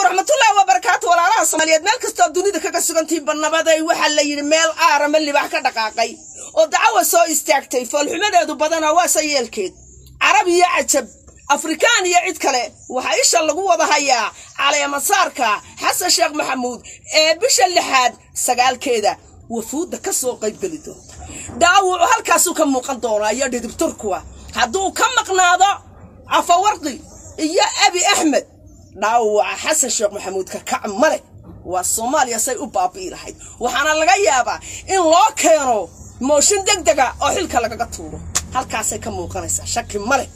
ورحمة الله وبركاته ولا رأس ماليات مالك استودوني ذا كسرنتي بالنبضة وحلا يرمال آرم اللي بحكي دقاقي ودعوة سو استعكتي فالحمد يدو بدنا واسي الكيد عربي يعتب أفريقاني يعيد كله وحيش الله جوا ضحية على مسارك حسن الشيخ محمود بش اللي حد سجال كده وفود كسو قيد بلده دعوة هالكاسو كم مقدورة يدي بتركوا هدو كم مقناضة عفورقي يا أبي أحمد دعوة حسن الشيخ محمود كعم ملك والصوماليا سيء بابي لحد وحنا لقيابا إن الله كانوا موشن دقدقة أو حلك لقطوره هالكاسي كم مقنسة شكل ملك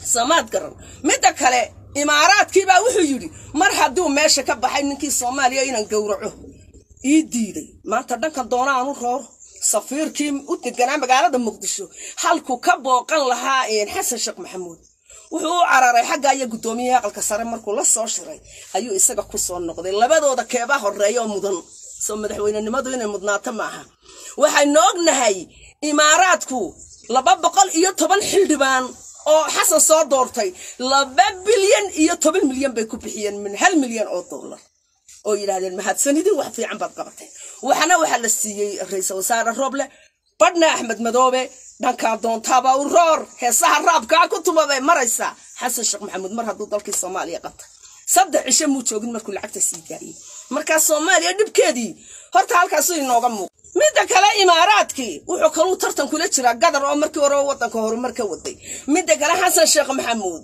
سماد قرن مدى كله إمارات كيبا وحيولي مرحدو ماشا كبحي منكي الصوماليا إنا نقورعوه إيديدي ما أنت دنكا دونا عنو خور صفير كيم وتنقنا مقالة مقدشو حالكو كبو قن لها إن حسن الشيخ محمود وحو عراري حقا أيا قدوميها قلقا ساري مركو لسو شري أيو إساقا كسو النقضي لبادو دا كيبا هوريو مدن سو مدحوين النمادو إنا مدناتا معها وحي نوغنهاي إماراتكو لبابقال إيو طبان حلدبان oo xasan soo doortay 2 bilyan iyo 10 milyan bay ku bixiyeen min 1 milyan oo dollar oo yiraahdeen mahadsanidin wax fiican baad qabatay waxana waxa la siiyay ra'iisul wasaare Roble badna Axmed Madoobe dhanka doontaaba u roor heesaha raabka ku tumabay maraysa xasan sheekh maxamuud mar haduu dalkii Soomaaliya qabtay saddex cisho muu joogin markuu lacagta sii gaariyay marka Soomaaliya dibkeedii horta halkaas inooga muuqdo midda kale imaaraadkii wuxuu kaloo tartan kula jira gadar oo markii hore wadanka horumar ka waday midda kale xasan sheekh maxamuud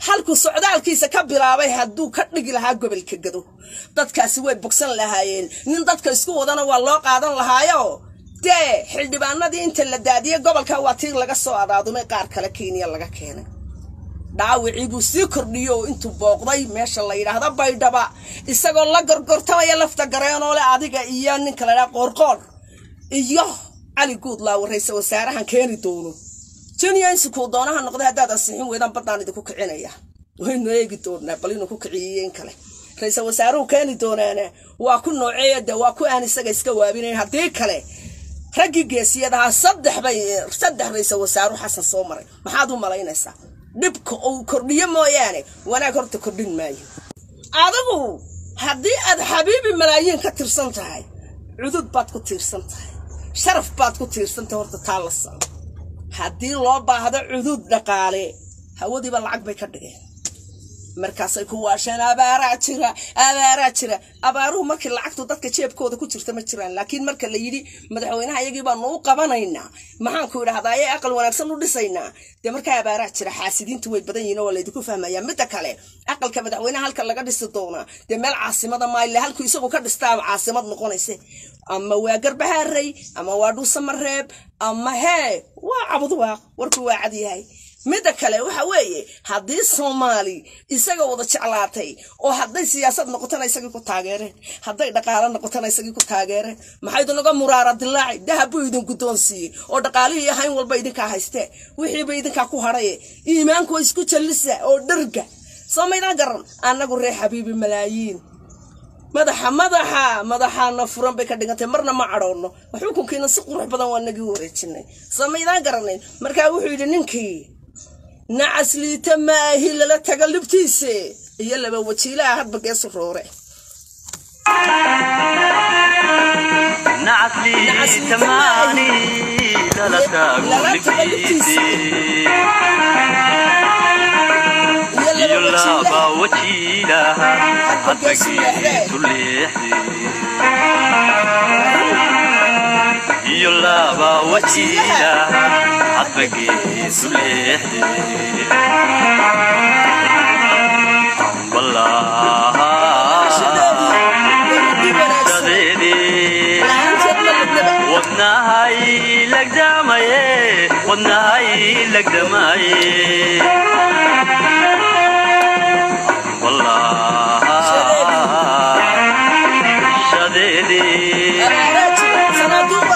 halku socdaalkiisa ka bilaabay haduu ka dhigi lahaa gobolka gado dadkaasi way bogsan lahaayeen nin dadka isku wadana waa loo qaadan lahaayo xildhibaanadii inta la daadiyay gobolka waa tii laga soo adaadumay qaar kale Kenya laga keenay dhaawicii buu sii kordhiyo intuu booqday meesha la yiraahdo Baydhaba isagoo la gorgortamaya lafta gareenoo le adiga iyo nin kale qorqor iyo Ali Goodlaw ra'iisul wasaarahan keeni doono janiya isku doonaha noqday hadaad asixin weedan badaan idinku kicinaya waynu eegi doonaa bal inuu ku kiciyeen kale ra'iisul wasaaruhu keeni doonaana waa ku nooceeyada waa ku aan isaga iska waabinay hadii kale ragii geesiyadaha saddex ra'iisul wasaaruhu xasan soo maray maxaad u malaynaysaa dibka oo kordhiyo mooyaane wanaag horta kordhin maayo adigu hadii aad habiibi malaayiin ka tirsan tahay cudud baad ku tirsan tahay sharaf baad ku tirsan tahay horta taalsan hadii loo baahdo cudud dhaqaale hawadiiba lacag bay ka dhigeen markaasay ku waasheen abaara jira abaaruhu markii lacagtu dadka jeebkooda ku jirta ma jiraan laakiin marka la yiri madaxweynaha iyagii baan u qabanaynaa maxaan ku yiraahdaa ay aqal wanaagsan u dhisaynaa de marka abaara jira xaasidiintu way badan yihiin oo la idinku fahmaya mid kale aqalka madaxweynaha halka laga dhisi doona de meel caasimada maayl halku isagu ka dhistaa caasimad noqonaysa ama waa Garbaharey ama waa Dhuusamareeb ama waa Cabudwaaq warku waa cad yahay midda kale waxa weeye hadii Soomaali isaga wada jeclaatay oo haday siyaasad noqotana isaga ku taageereen haday dhaqaale noqotana isaga ku taageereen maxay danaga muraara dilaaci dahab idin gudoonsiiyay oo dhaqaalihi yahayn walba idinka haystee wixii bay idinka ku haray iimaanku isku jalisa oo dharga Soomaaliya garan anagu reey habiibi malaayiin madaxa furan bay ka dhigantay marna ma cadhoono xukunkiina si qurux badan waa nagi wareejinay Soomaaliya garanay marka wuxuu yiri ninkii نعسلي تماهي لا تقلبتيسي هي لما وجيلها هاد بقيس الرورة نعسلي تماهي لا تقلبتيسي يلا بوجيلها هاد بقيس الليحي يلا بوجيلها حبكي سليحي والله جديدي ودناهاي لك دماي ودناهاي لك دماي والله جديدي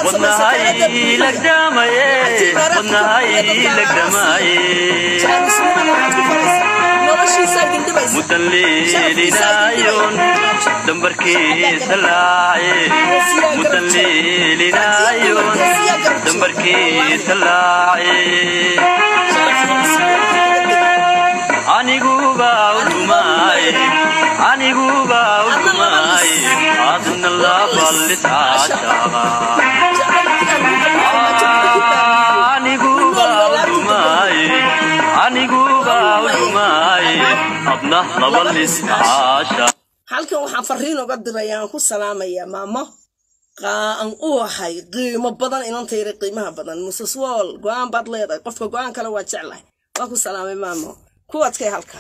ودناهاي لك دماي ودناهاي لك دماي متليلنا يون دمبركي سلاعي متليلنا يون دمبركي سلاعي anigu baa u dhumay aniguba udumay adna la ballis aashaqa aniguba udumay adna la ballis aashaqa halkan waxaan fariin uga dirayaan ku salaamaya maamo qaan u ahay qiimo badan inanta yar qiimaha badan Mrs. Wall go'aan baad leedahay qofka go'aan kale waa jeclahay waa ku salaamay maamo kuwadkay halka